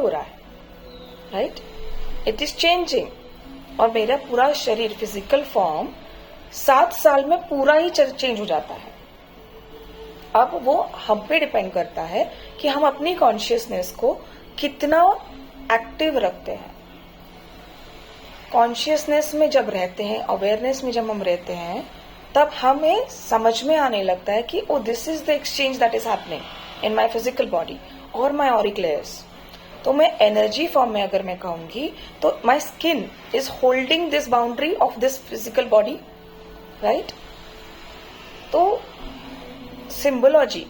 हो रहा है, राइट, इट इज चेंजिंग। और मेरा पूरा शरीर, फिजिकल फॉर्म 7 साल में पूरा ही चेंज हो जाता है। अब वो हम पे डिपेंड करता है कि हम अपनी कॉन्शियसनेस को कितना एक्टिव रखते हैं। कॉन्शियसनेस में जब रहते हैं, अवेयरनेस में जब हम रहते हैं, तब हमें समझ में आने लगता है कि oh this is the exchange that is happening in my physical body और माय ऑरिक लेयर्स। तो मैं एनर्जी फॉर्म में अगर मैं कहूंगी तो my skin is holding this boundary of this physical body, right. तो सिंबोलॉजी